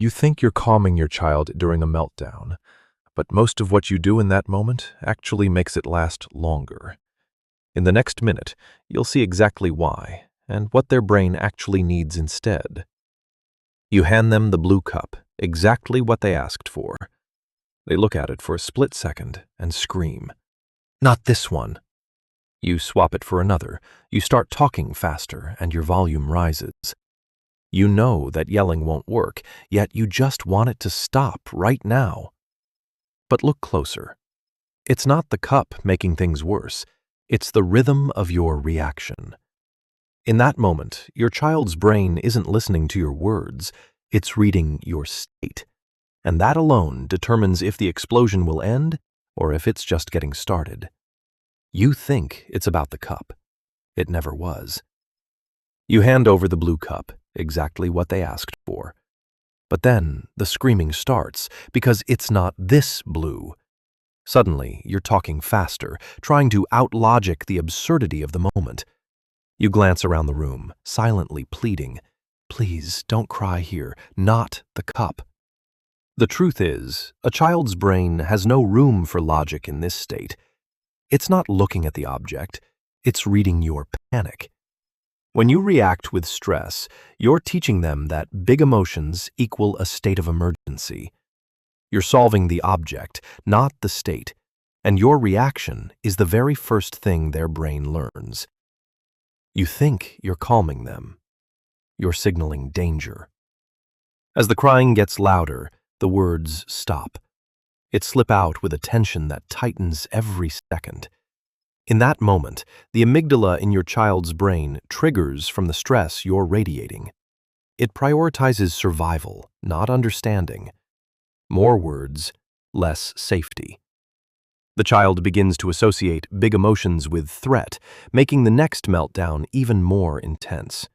You think you're calming your child during a meltdown, but most of what you do in that moment actually makes it last longer. In the next minute, you'll see exactly why and what their brain actually needs instead. You hand them the blue cup, exactly what they asked for. They look at it for a split second and scream, "Not this one!" You swap it for another. You start talking faster and your volume rises. You know that yelling won't work, yet you just want it to stop right now. But look closer. It's not the cup making things worse. It's the rhythm of your reaction. In that moment, your child's brain isn't listening to your words, it's reading your state. And that alone determines if the explosion will end or if it's just getting started. You think it's about the cup. It never was. You hand over the blue cup, exactly what they asked for. But then the screaming starts because it's not this blue. Suddenly, you're talking faster, trying to out-logic the absurdity of the moment. You glance around the room, silently pleading, "Please, don't cry here, not the cup." The truth is, a child's brain has no room for logic in this state. It's not looking at the object, it's reading your panic. When you react with stress, you're teaching them that big emotions equal a state of emergency. You're solving the object, not the state, and your reaction is the very first thing their brain learns. You think you're calming them. You're signaling danger. As the crying gets louder, the words stop. It slip out with a tension that tightens every second. In that moment, the amygdala in your child's brain triggers from the stress you're radiating. It prioritizes survival, not understanding. More words, less safety. The child begins to associate big emotions with threat, making the next meltdown even more intense.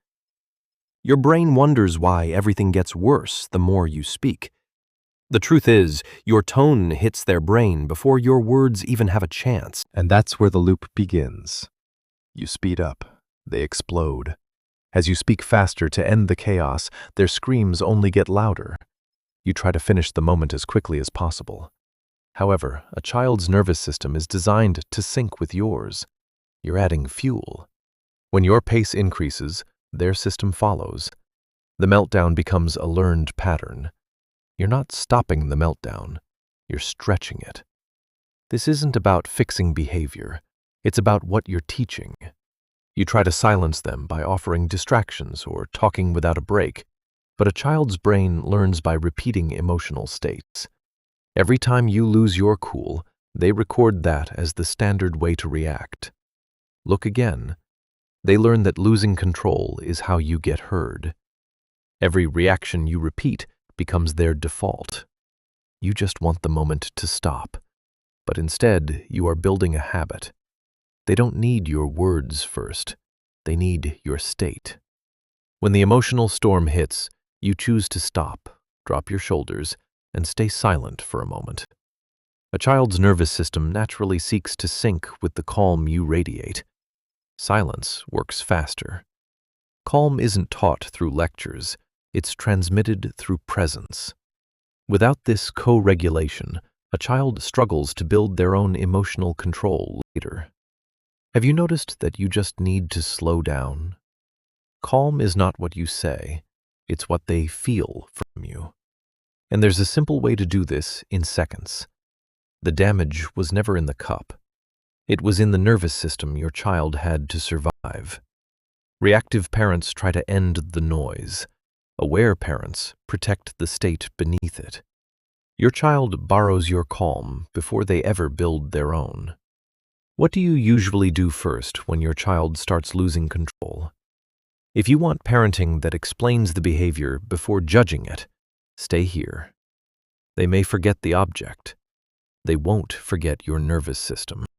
Your brain wonders why everything gets worse the more you speak. The truth is, your tone hits their brain before your words even have a chance. And that's where the loop begins. You speed up, they explode. As you speak faster to end the chaos, their screams only get louder. You try to finish the moment as quickly as possible. However, a child's nervous system is designed to sync with yours. You're adding fuel. When your pace increases, their system follows. The meltdown becomes a learned pattern. You're not stopping the meltdown, you're stretching it. This isn't about fixing behavior, it's about what you're teaching. You try to silence them by offering distractions or talking without a break, but a child's brain learns by repeating emotional states. Every time you lose your cool, they record that as the standard way to react. Look again. They learn that losing control is how you get heard. Every reaction you repeat becomes their default. You just want the moment to stop, but instead you are building a habit. They don't need your words first, they need your state. When the emotional storm hits, you choose to stop, drop your shoulders, and stay silent for a moment. A child's nervous system naturally seeks to sync with the calm you radiate. Silence works faster. Calm isn't taught through lectures, it's transmitted through presence. Without this co-regulation, a child struggles to build their own emotional control later. Have you noticed that you just need to slow down? Calm is not what you say, it's what they feel from you. And there's a simple way to do this in seconds. The damage was never in the cup. It was in the nervous system your child had to survive. Reactive parents try to end the noise. Aware parents protect the state beneath it. Your child borrows your calm before they ever build their own. What do you usually do first when your child starts losing control? If you want parenting that explains the behavior before judging it, stay here. They may forget the object. They won't forget your nervous system.